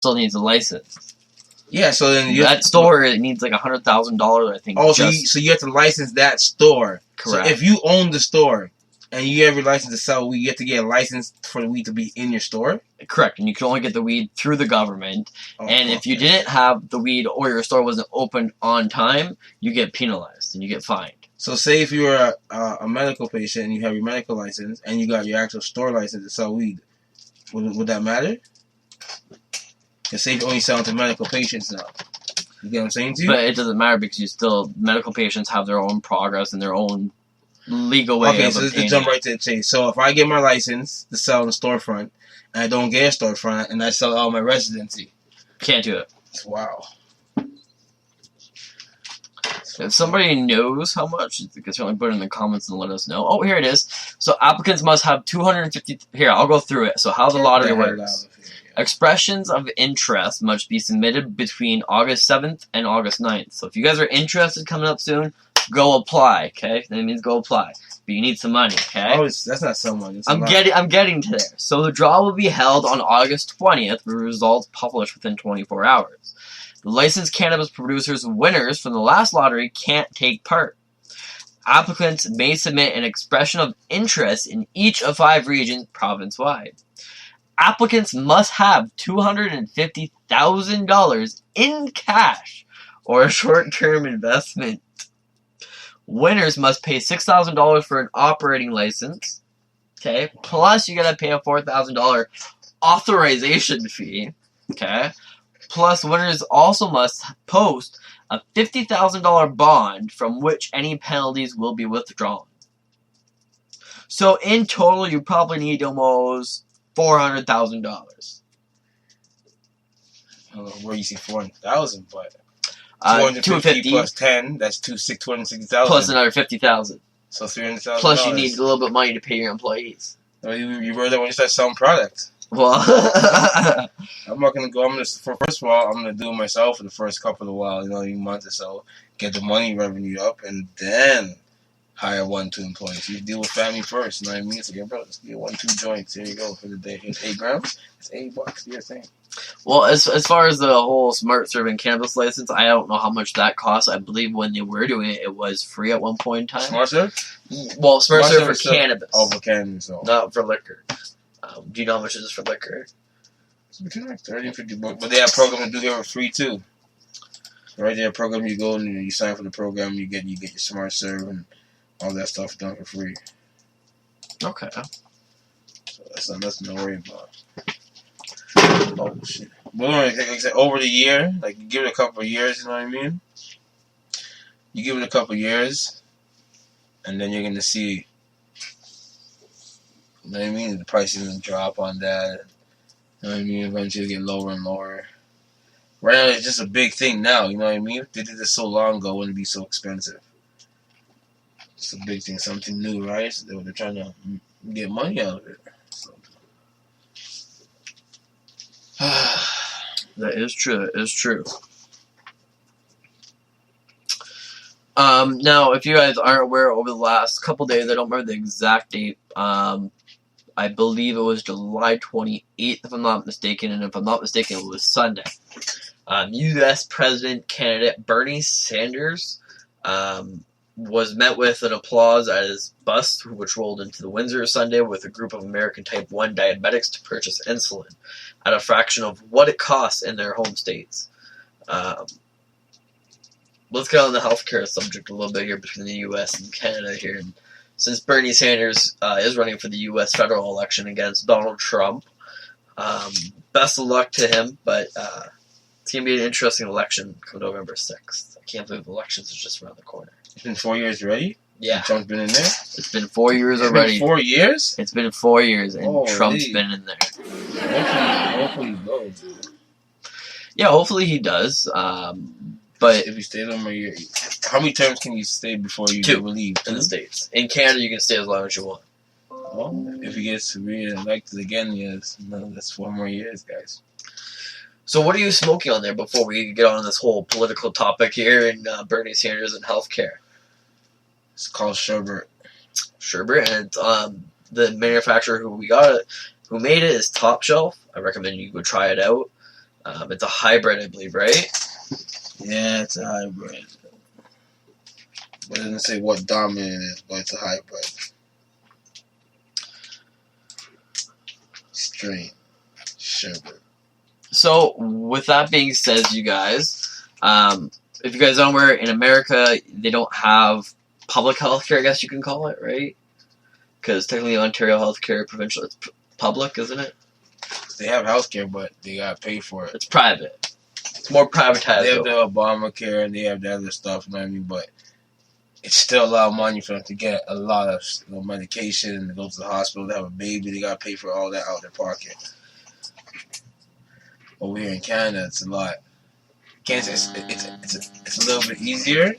still needs a license. Yeah, so then that store it needs like $100,000, I think. Oh, so you have to license that store. Correct. So if you own the store and you have your license to sell weed, you have to get a license for the weed to be in your store? Correct, and you can only get the weed through the government. If you didn't have the weed or your store wasn't open on time, you get penalized and you get fined. So say if you're a medical patient and you have your medical license and you got your actual store license to sell weed, would that matter? And say if you're only selling to medical patients now. You get what I'm saying to you? But it doesn't matter because medical patients have their own progress and their own legal way of obtaining. Okay, so let's jump right to the chase. So if I get my license to sell in the storefront and I don't get a storefront and I sell out my residency. Can't do it. Wow. If somebody knows how much, you can certainly put it in the comments and let us know. Oh, here it is. So applicants must have 250... Here, I'll go through it. So how the lottery works. Expressions of interest must be submitted between August 7th and August 9th. So if you guys are interested coming up soon, go apply, okay? That means go apply. But you need some money, okay? Oh, that's not some money. I'm getting to there. So the draw will be held on August 20th with results published within 24 hours. The licensed cannabis producers winners from the last lottery can't take part. Applicants may submit an expression of interest in each of 5 regions province-wide. Applicants must have $250,000 in cash or a short-term investment. Winners must pay $6,000 for an operating license. Okay, plus you gotta pay a $4,000 authorization fee. Okay, plus winners also must post a $50,000 bond from which any penalties will be withdrawn. So in total, you probably need almost $400,000. Where you see 400,000, but 250 plus 10, that's 260,000. Plus another 50,000. So 300,000. Plus you need a little bit of money to pay your employees. You were there when you start selling product. Well, I'm not gonna go. First of all, I'm gonna do it myself for the first couple of while, a month or so, get the money revenue up, and then hire 1-2 employees. You deal with family first, you know what I mean? So, bro, let's get 1-2 joints. Here you go for the day. Here's 8 grams. It's $8. Do your thing. Well, as far as the whole smart serving cannabis license, I don't know how much that costs. I believe when they were doing it, it was free at one point in time. Smart serve? Well, smart serve for cannabis. Oh, for cannabis. So. Not for liquor. Do you know how much it is for liquor? It's between like $30 and $50. But they have a program to do it for free too. Right there, program you go and you sign for the program, you get your smart serve and all that stuff done for free. Okay. So that's nothing to worry about. Oh shit! But like I said, over the year, like you give it a couple of years, you know what I mean? You give it a couple of years, and then you're gonna see. You know what I mean? The price is gonna drop on that. You know what I mean? Eventually get lower and lower. Right now, it's just a big thing now. You know what I mean? If they did this so long ago, it wouldn't be so expensive. It's a big thing, something new, right? So they're trying to get money out of it. So. That is true. That is true. Now, if you guys aren't aware, over the last couple days, I don't remember the exact date. I believe it was July 28th, if I'm not mistaken, and if I'm not mistaken, it was Sunday. U.S. President candidate Bernie Sanders was met with an applause at his bus, which rolled into the Windsor Sunday with a group of American type 1 diabetics to purchase insulin at a fraction of what it costs in their home states. Let's get on the healthcare subject a little bit here between the U.S. and Canada here. And since Bernie Sanders is running for the U.S. federal election against Donald Trump, best of luck to him, but it's going to be an interesting election come November 6th. I can't believe elections is just around the corner. It's been 4 years already? Yeah. Trump's been in there? It's been 4 years already. It's been 4 years? It's been 4 years, and Trump's been in there. Hopefully he goes. Yeah, hopefully he does. But if he stays on a year, how many terms can you stay before you leave? In the States. In Canada, you can stay as long as you want. Well, if he gets re-elected again, yes. No, that's 4 more years, guys. So what are you smoking on there before we get on this whole political topic here in Bernie Sanders and healthcare? It's called sherbet. Sherbet, and the manufacturer who made it is Top Shelf. I recommend you go try it out. It's a hybrid, I believe, right? Yeah, it's a hybrid. But it doesn't say what dominant it is, but it's a hybrid. Strain. Sherbet. So, with that being said, you guys, if you guys aren't aware, in America, they don't have public health care, I guess you can call it, right? Because technically Ontario healthcare provincial, it's public, isn't it? They have healthcare, but they gotta pay for it. It's private. It's more privatized. They have the Obamacare and they have the other stuff, you know what I mean? But it's still a lot of money for them to get a lot of medication, to go to the hospital, to have a baby. They gotta pay for all that out of their pocket. Over here in Canada, it's a lot. Canada, it's a little bit easier.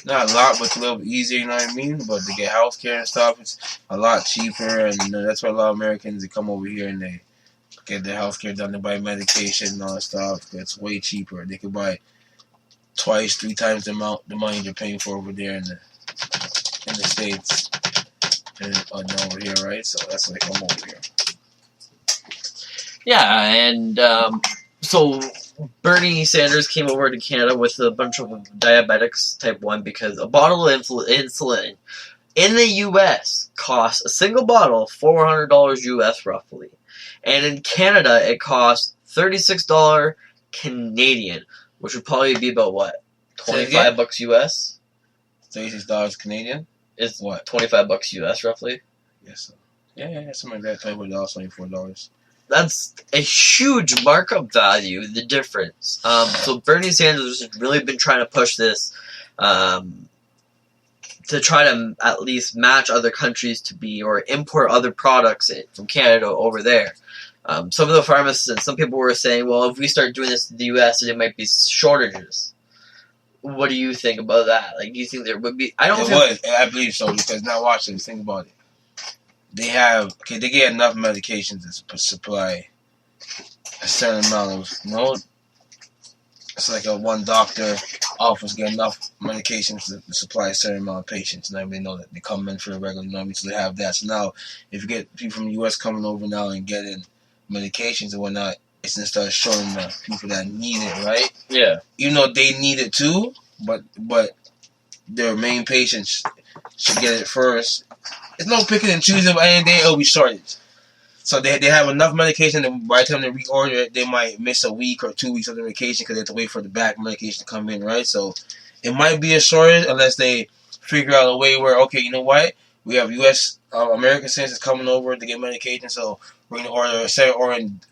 Not a lot, but it's a little bit easier, you know what I mean? But to get healthcare and stuff, it's a lot cheaper, and that's why a lot of Americans, they come over here and they get their healthcare done. They buy medication and all that stuff. It's way cheaper. They could buy twice, 3 times the money they're paying for over there in the States and over here, right? So that's why they come over here. Yeah, and so Bernie Sanders came over to Canada with a bunch of diabetics type 1 because a bottle of insulin in the U.S. costs, a single bottle, $400 U.S. roughly. And in Canada, it costs $36 Canadian, which would probably be about what? $25 U.S.? $36 Canadian? Is what? $25 U.S. roughly? Yes. Yeah, something like that. $24. That's a huge markup value, the difference. So Bernie Sanders has really been trying to push this to try to at least match other countries to be, or import other products from Canada over there. Some of the pharmacists and some people were saying, well, if we start doing this in the U.S., there might be shortages. What do you think about that? Like, do you think there would be? I believe so, because now watch this. Think about it. They get enough medications to supply a certain amount of, it's like one doctor office get enough medications to supply a certain amount of patients. Now they know that they come in for a regular, so they have that. So now, if you get people from the U.S. coming over now and getting medications and whatnot, it's going to start showing the people that need it, right? Yeah. Even though they need it too, but their main patients should get it first. It's no picking and choosing, but any day it'll be shortage. So they have enough medication that by the time they reorder it, they might miss a week or 2 weeks of the medication because they have to wait for the back medication to come in, right? So it might be a shortage unless they figure out a way where, okay, you know what? We have U.S. American citizens coming over to get medication, so we're going to order, instead of ordering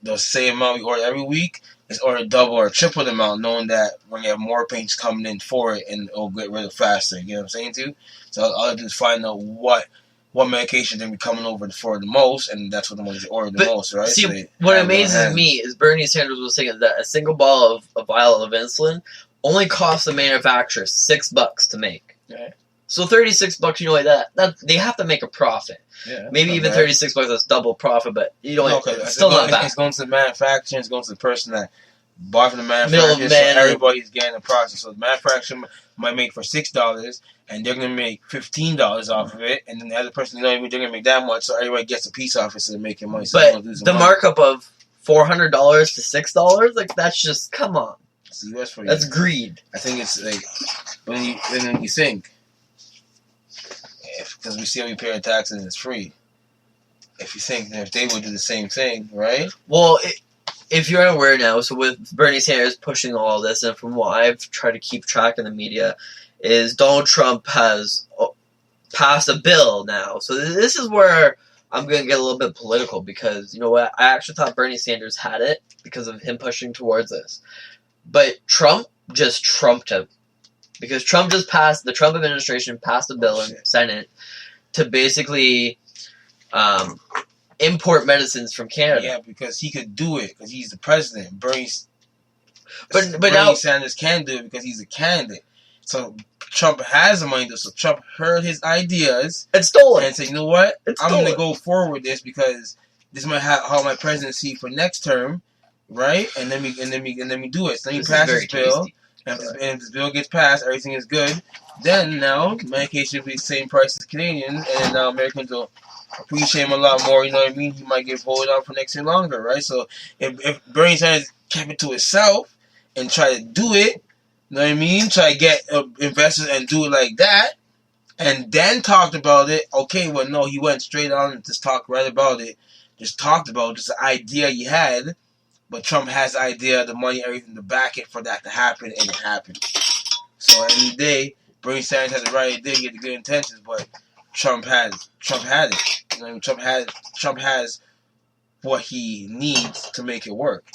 the same amount we order every week, let's order double or triple the amount, knowing that we're going to have more patients coming in for it and it'll get rid of faster. You know what I'm saying, too? So all I have to do is find out what medication they're coming over for the most, and that's what the ones they order the most, right? See, so what amazes me is Bernie Sanders was saying that a single bottle of a vial of insulin only costs the manufacturer $6 to make. Yeah. So $36, you know, like that they have to make a profit. Yeah, maybe even bad. $36 that's double profit, but you know, it's still not bad. It's going to the manufacturer, it's going to the person that bought from the manufacturer, so everybody's getting the process. So the manufacturer might make for $6, and they're going to make $15 off of it, and then the other person, they're going to make that much, so everybody gets a piece off it, so they're making money. So but the markup of $400 to $6, like, that's just, come on. It's the US for you. That's greed. I think it's like, when you think, because we see how we pay our taxes and it's free. If you think that if they would do the same thing, right? Well, if you're unaware now, so with Bernie Sanders pushing all this, and from what I've tried to keep track in the media, is Donald Trump has passed a bill now. So this is where I'm going to get a little bit political, because, you know what, I actually thought Bernie Sanders had it because of him pushing towards this. But Trump just trumped him. Because the Trump administration passed a bill in Senate to basically import medicines from Canada. Yeah, because he could do it, because he's the president. Bernie Sanders can do it because he's a candidate. So Trump has the money to do. So Trump heard his ideas and stole it. And said, you know what? I'm going to go forward with this because this might help my presidency for next term, right? And then we do it. So then he passes this bill. And if this bill gets passed, everything is good. Then now medication will be the same price as Canadians, and now Americans will appreciate him a lot more. You know what I mean? He might get voted out for next year longer, right? So if Bernie Sanders kept it to himself and try to do it, you know what I mean? Try to get investors and do it like that, and then talked about it. Okay, well, no, he went straight on and just talked right about it. Just talked about just the idea he had, but Trump has the idea, the money, everything to back it for that to happen, and it happened. So at the end of the day, Bernie Sanders has the right idea, he had the good intentions, but Trump had it. You know what I mean? Trump has what he needs to make it work,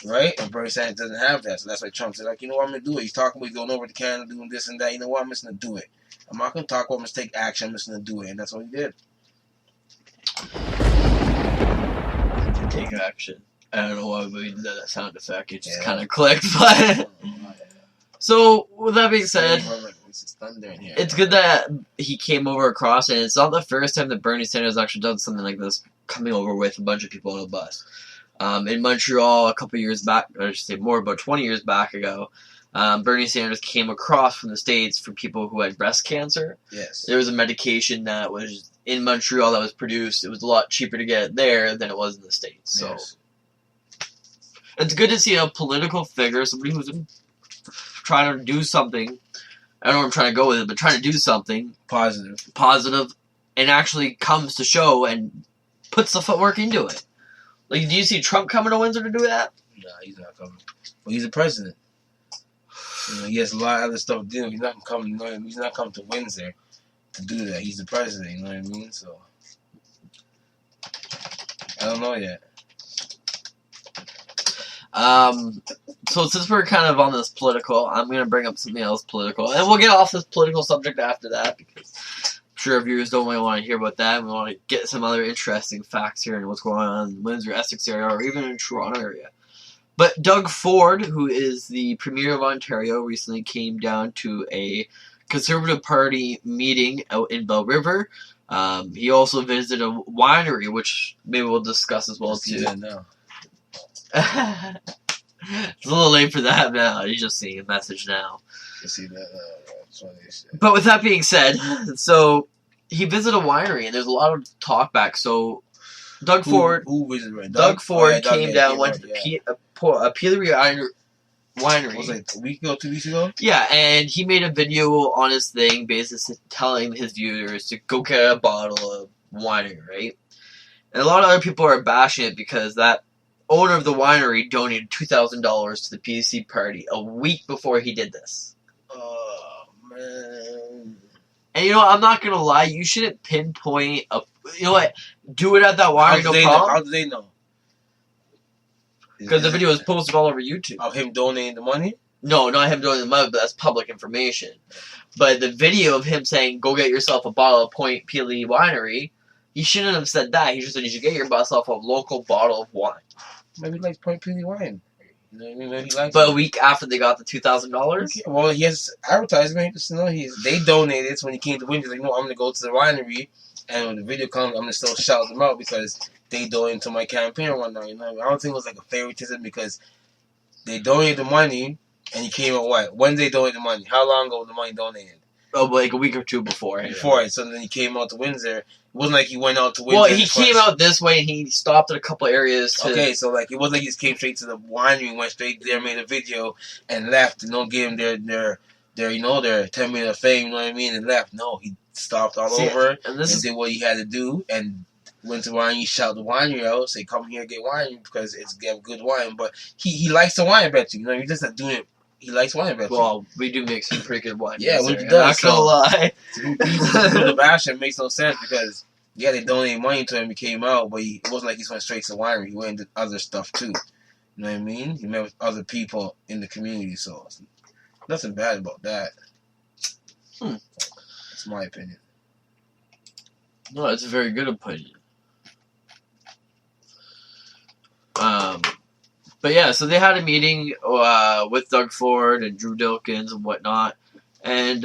right? And Bernie Sanders doesn't have that, so that's why Trump said, like, you know what, I'm gonna do it. He's talking about going over to Canada, doing this and that. You know what, I'm just gonna do it. I'm not gonna talk about, I'm gonna take action. I'm just gonna do it, and that's what he did. Take action. I don't know why we did that sound effect. It just kind of clicked, but. So, with that being said, it's good that he came over across, and it's not the first time that Bernie Sanders actually done something like this, coming over with a bunch of people on a bus. In Montreal, a couple years back, or I should say more, about 20 years back ago, Bernie Sanders came across from the States for people who had breast cancer. Yes. There was a medication that was in Montreal that was produced. It was a lot cheaper to get it there than it was in the States. So, It's good to see a political figure, somebody who's trying to do something. I don't know where I'm trying to go with it, but trying to do something positive, and actually comes to show and puts the footwork into it. Like, do you see Trump coming to Windsor to do that? No, he's not coming. Well, he's the president. You know, he has a lot of other stuff to do. He's not coming. He's not coming to Windsor to do that. He's the president. You know what I mean? So I don't know yet. So since we're kind of on this political, I'm going to bring up something else political. And we'll get off this political subject after that, because I'm sure viewers don't really want to hear about that. We want to get some other interesting facts here and what's going on in the Windsor, Essex area, or even in Toronto area. But Doug Ford, who is the Premier of Ontario, recently came down to a Conservative Party meeting out in Bell River. He also visited a winery, which maybe we'll discuss as well, too. Now. It's a little late for that now. You're just seeing a message now. You see that? That's what they say. But with that being said, so he visited a winery, and there's a lot of talk back. So Doug Ford came down, went to the Peelery Winery. Was it a week ago, 2 weeks ago? Yeah, and he made a video on his thing, basically telling his viewers to go get a bottle of winery, right? And a lot of other people are bashing it because that owner of the winery donated $2,000 to the PC party a week before he did this. Oh, man. And you know what? I'm not going to lie. You shouldn't pinpoint a... You know what? Do it at that winery, no problem. How do they know? Because the video was posted all over YouTube. Of him donating the money? No, not him donating the money, but that's public information. But the video of him saying, go get yourself a bottle of Point Peely Winery, he shouldn't have said that. He just said you should get yourself a local bottle of wine. Maybe he likes Point Peely wine. You know what I mean? Maybe he likes But a week after they got the $2,000? Okay. Well, he has advertisement. You know, they donated. So when he came to Windsor, he's like, no, I'm going to go to the winery. And when the video comes, I'm going to still shout them out because they donated to my campaign or whatnot. You know, I don't think it was like a favoritism because they donated the money and he came out what? When they donated the money? How long ago was the money donated? Oh, like a week or two before. Before, so then he came out to Windsor. It wasn't like he went out to Windsor. Well, he came out this way and he stopped at a couple areas. Okay, so like it wasn't like he just came straight to the winery, went straight there, made a video, and left. And don't give him their 10 minutes of fame. You know what I mean? And left. No, he stopped all over and did what he had to do and went to the winery, shout the winery out, say come here get wine because it's good wine. But he likes the wine, I bet you. You know, he's just not doing it. He likes wine, I bet you. Well, we do make some pretty good wine. Yeah, we do. I'm not gonna lie. The bash it makes no sense because they donated money to him. He came out, but it wasn't like he went straight to the winery. He went and did other stuff too. You know what I mean? He met with other people in the community, so nothing bad about that. That's my opinion. No, it's a very good opinion. But yeah, so they had a meeting with Doug Ford and Drew Dilkins and whatnot, and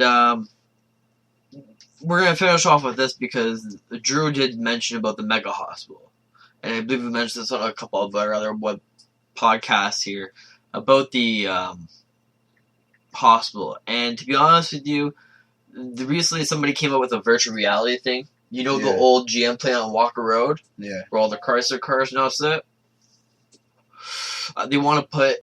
we're gonna finish off with this because Drew did mention about the mega hospital, and I believe we mentioned this on a couple of our other web podcasts here about the possible. And to be honest with you, recently somebody came up with a virtual reality thing. You know the old GM plant on Walker Road? Yeah. Where all the Chrysler cars now sit? They want to put